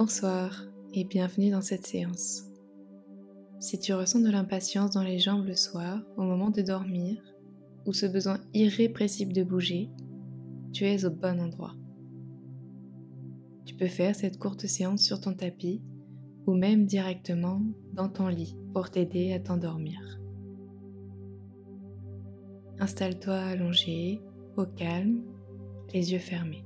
Bonsoir et bienvenue dans cette séance. Si tu ressens de l'impatience dans les jambes le soir, au moment de dormir, ou ce besoin irrépressible de bouger, tu es au bon endroit. Tu peux faire cette courte séance sur ton tapis ou même directement dans ton lit pour t'aider à t'endormir. Installe-toi allongé, au calme, les yeux fermés.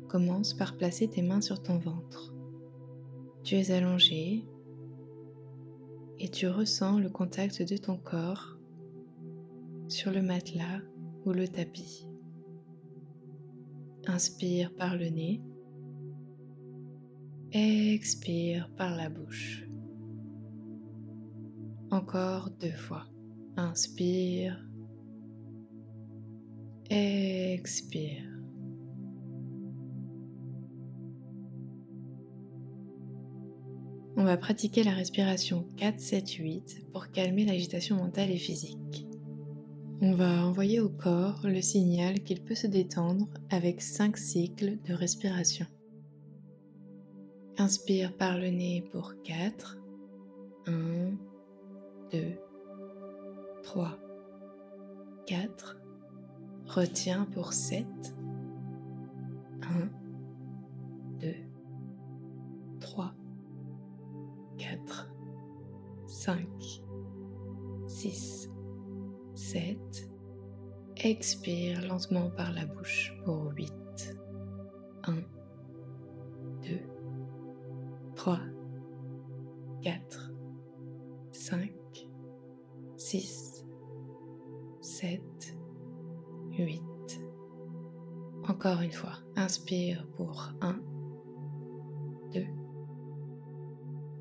Commence par placer tes mains sur ton ventre. Tu es allongé et tu ressens le contact de ton corps sur le matelas ou le tapis. Inspire par le nez, expire par la bouche. Encore 2 fois. Inspire, expire. On va pratiquer la respiration 4-7-8 pour calmer l'agitation mentale et physique. On va envoyer au corps le signal qu'il peut se détendre avec 5 cycles de respiration. Inspire par le nez pour 4. 1, 2, 3, 4. Retiens pour 7. 1, 2, 3, 4, 5, 6, 7. Expire lentement par la bouche pour 8. 1, 2, 3, 4, 5, 6, 7, 8. Encore une fois, inspire pour 1, 2,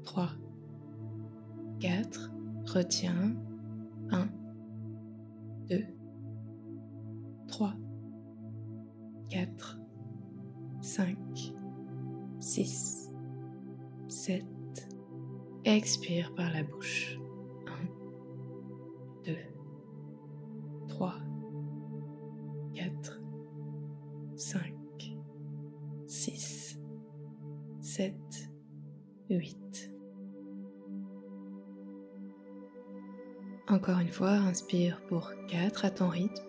3, 4, retiens, 1, 2, 3, 4, 5, 6, 7, expire par la bouche, 1, 2, 3, 4, 5, 6, 7, 8. Encore une fois, inspire pour 4 à ton rythme.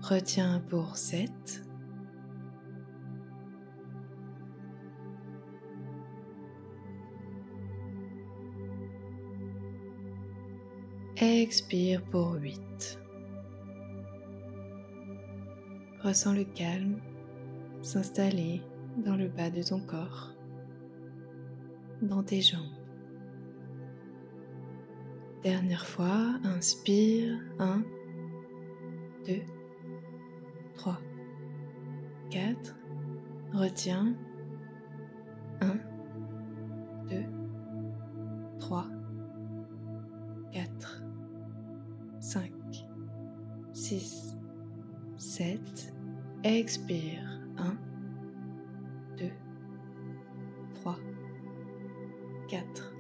Retiens pour 7. Expire pour 8. Ressens le calme s'installer dans le bas de ton corps, dans tes jambes. Dernière fois, inspire, 1, 2, 3, 4, retiens, 1, 2, 3, 4, 5, 6, 7, expire, 1, 2, 3, 4,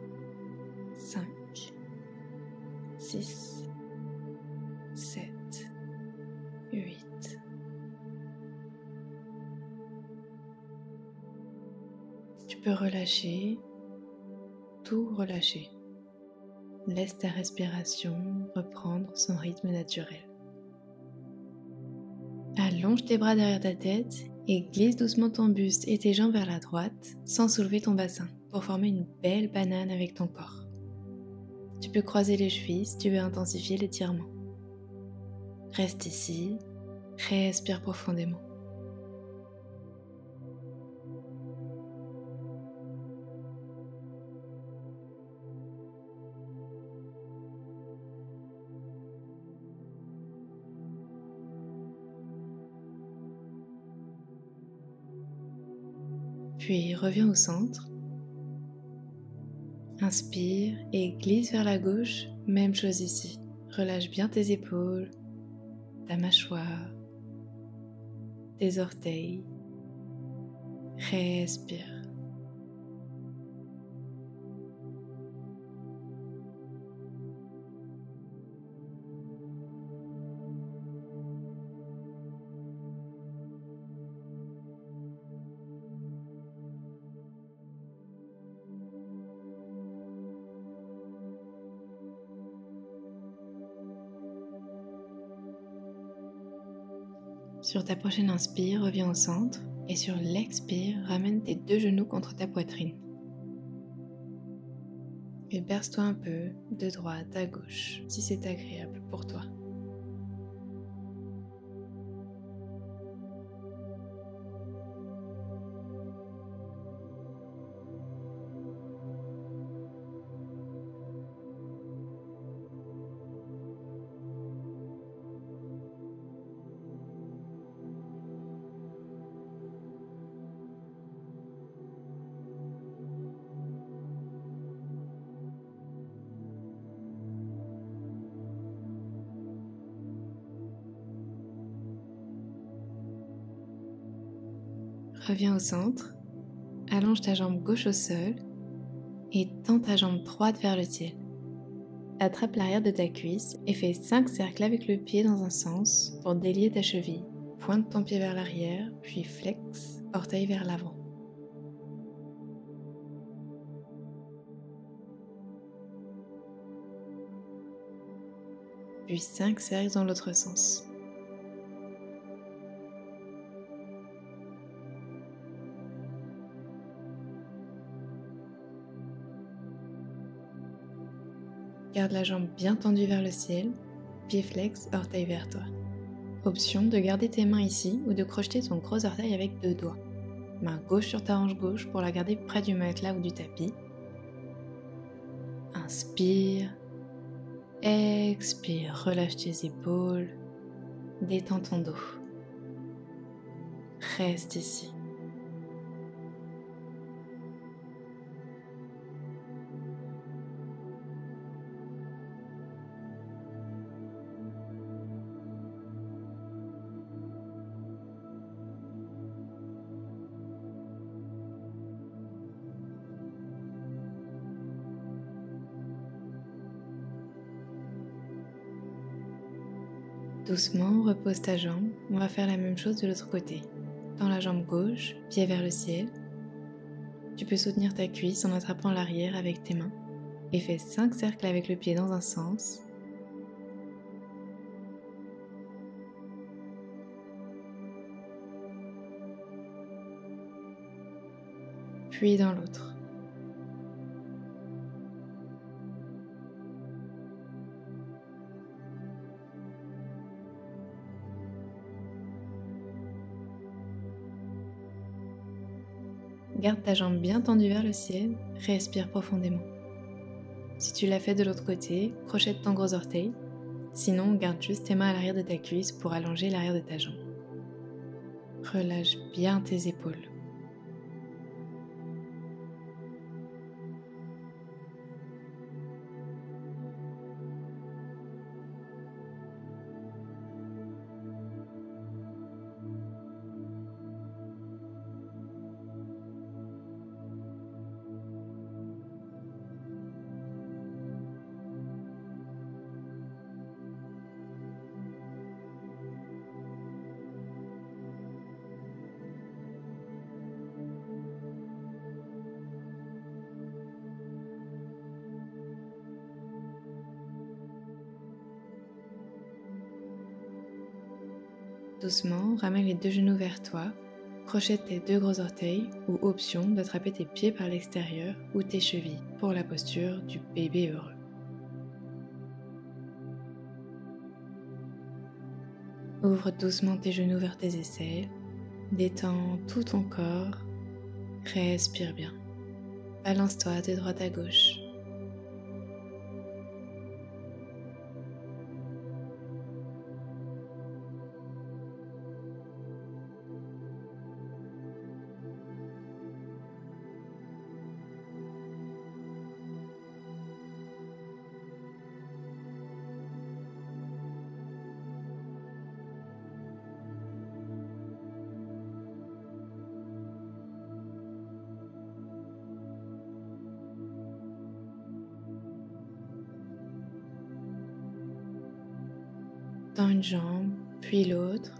5, 6, 7, 8. Tu peux relâcher, tout relâcher. Laisse ta respiration reprendre son rythme naturel. Allonge tes bras derrière ta tête et glisse doucement ton buste et tes jambes vers la droite sans soulever ton bassin pour former une belle banane avec ton corps. Tu peux croiser les chevilles si tu veux intensifier l'étirement. Reste ici, respire profondément. Puis reviens au centre. Inspire et glisse vers la gauche, même chose ici. Relâche bien tes épaules, ta mâchoire, tes orteils. Respire. Sur ta prochaine inspire, reviens au centre et sur l'expire, ramène tes 2 genoux contre ta poitrine. Et berce-toi un peu de droite à gauche si c'est agréable pour toi. Reviens au centre, allonge ta jambe gauche au sol et tends ta jambe droite vers le ciel. Attrape l'arrière de ta cuisse et fais 5 cercles avec le pied dans un sens pour délier ta cheville. Pointe ton pied vers l'arrière, puis flex, orteil vers l'avant. Puis 5 cercles dans l'autre sens. Garde la jambe bien tendue vers le ciel, pied flex, orteil vers toi. Option de garder tes mains ici ou de crocheter ton gros orteil avec 2 doigts. Main gauche sur ta hanche gauche pour la garder près du matelas ou du tapis. Inspire, expire, relâche tes épaules, détends ton dos. Reste ici. Doucement, repose ta jambe. On va faire la même chose de l'autre côté. Dans la jambe gauche, pied vers le ciel. Tu peux soutenir ta cuisse en attrapant l'arrière avec tes mains. Et fais 5 cercles avec le pied dans un sens. Puis dans l'autre. Garde ta jambe bien tendue vers le ciel, respire profondément. Si tu l'as fait de l'autre côté, crochette ton gros orteil. Sinon, garde juste tes mains à l'arrière de ta cuisse pour allonger l'arrière de ta jambe. Relâche bien tes épaules. Doucement, ramène les 2 genoux vers toi, crochette tes 2 gros orteils ou option d'attraper tes pieds par l'extérieur ou tes chevilles pour la posture du bébé heureux. Ouvre doucement tes genoux vers tes aisselles, détends tout ton corps, respire bien. Balance-toi de droite à gauche. Dans une jambe, puis l'autre.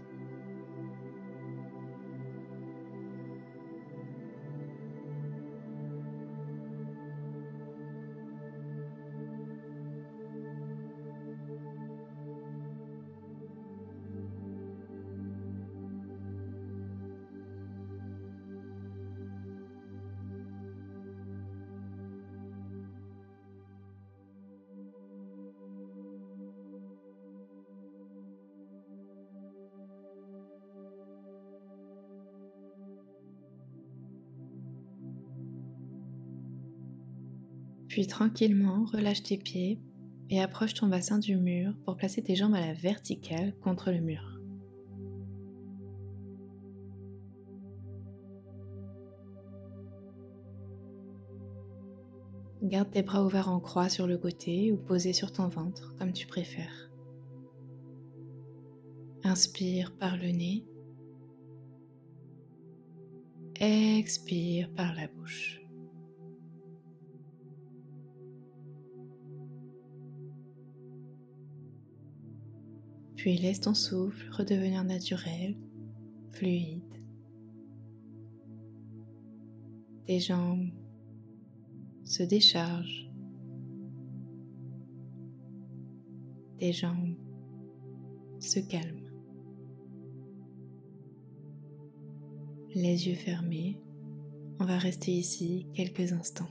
Puis tranquillement, relâche tes pieds et approche ton bassin du mur pour placer tes jambes à la verticale contre le mur. Garde tes bras ouverts en croix sur le côté ou posés sur ton ventre, comme tu préfères. Inspire par le nez. Expire par la bouche. Puis laisse ton souffle redevenir naturel, fluide. Tes jambes se déchargent. Tes jambes se calment. Les yeux fermés, on va rester ici quelques instants.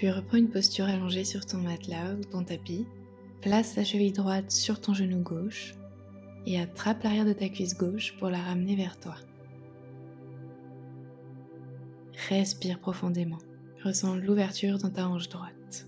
Puis reprends une posture allongée sur ton matelas ou ton tapis. Place la cheville droite sur ton genou gauche et attrape l'arrière de ta cuisse gauche pour la ramener vers toi. Respire profondément. Ressens l'ouverture dans ta hanche droite.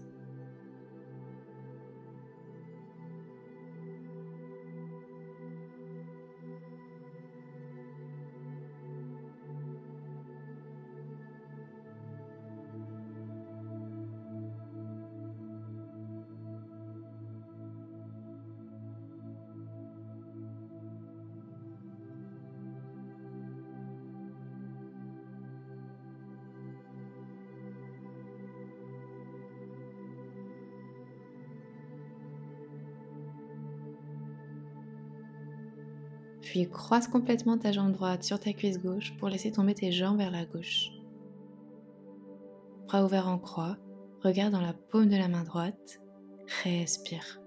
Puis croise complètement ta jambe droite sur ta cuisse gauche pour laisser tomber tes jambes vers la gauche. Bras ouverts en croix, regarde dans la paume de la main droite, respire.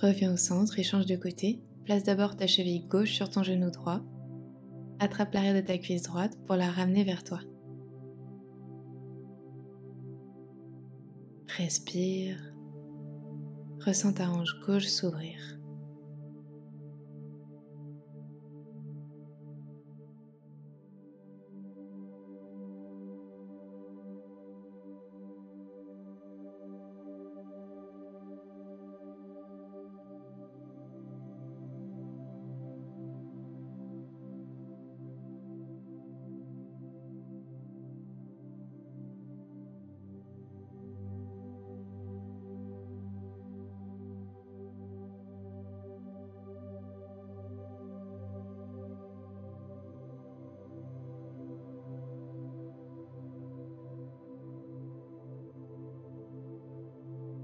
Reviens au centre et change de côté. Place d'abord ta cheville gauche sur ton genou droit. Attrape l'arrière de ta cuisse droite pour la ramener vers toi. Respire. Ressens ta hanche gauche s'ouvrir.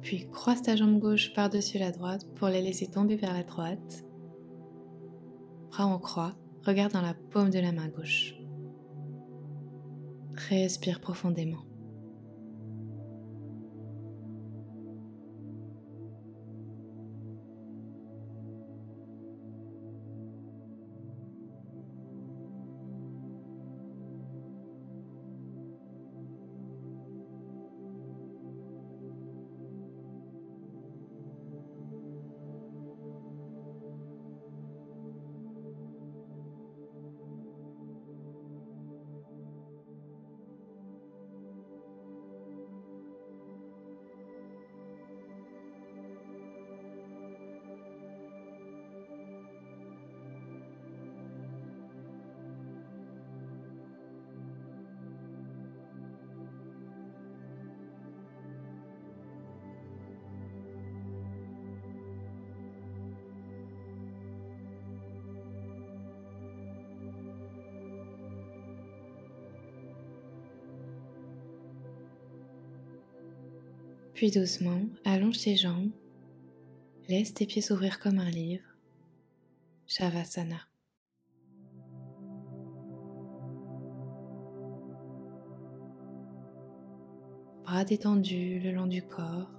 Puis croise ta jambe gauche par-dessus la droite pour les laisser tomber vers la droite. Bras en croix, regarde dans la paume de la main gauche. Respire profondément. Puis doucement, allonge tes jambes, laisse tes pieds s'ouvrir comme un livre. Shavasana. Bras détendus le long du corps,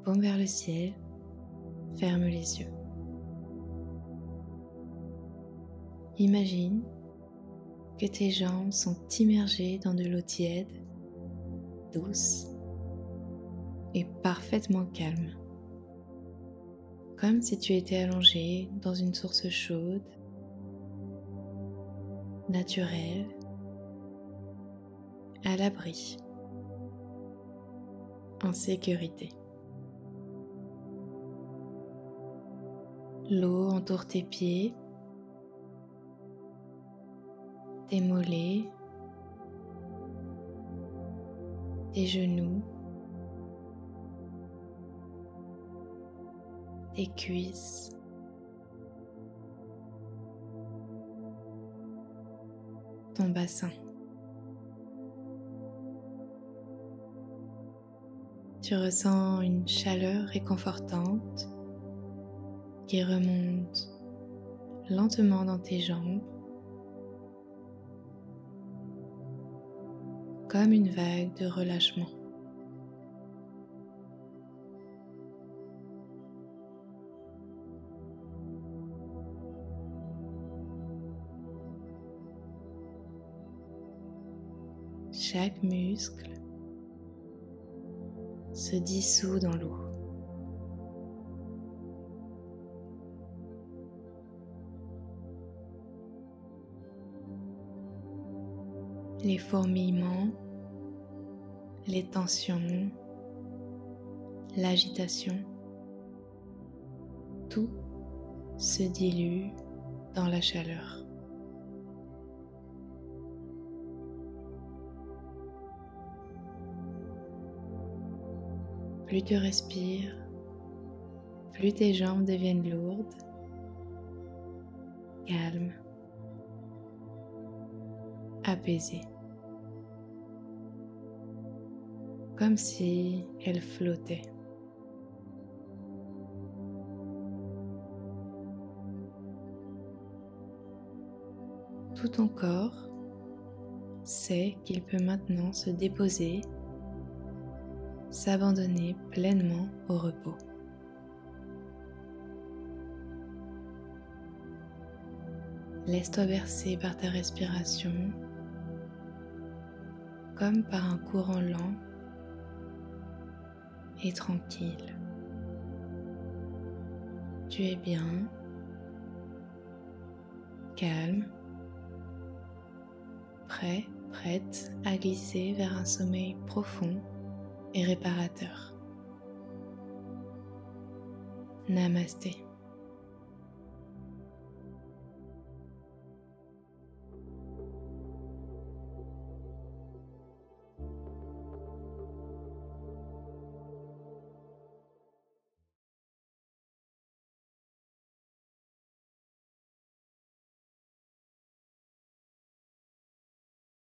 paume vers le ciel, ferme les yeux. Imagine que tes jambes sont immergées dans de l'eau tiède, douce et parfaitement calme. Comme si tu étais allongé dans une source chaude, naturelle, à l'abri, en sécurité. L'eau entoure tes pieds, tes mollets, tes genoux, tes cuisses, ton bassin. Tu ressens une chaleur réconfortante qui remonte lentement dans tes jambes, comme une vague de relâchement. Chaque muscle se dissout dans l'eau. Les fourmillements, les tensions, l'agitation, tout se dilue dans la chaleur. Plus tu respires, plus tes jambes deviennent lourdes, calmes, apaisées. Comme si elles flottaient. Tout ton corps sait qu'il peut maintenant se déposer, s'abandonner pleinement au repos. Laisse-toi bercer par ta respiration, comme par un courant lent et tranquille. Tu es bien, calme, prêt, prête à glisser vers un sommeil profond et réparateur. Namasté.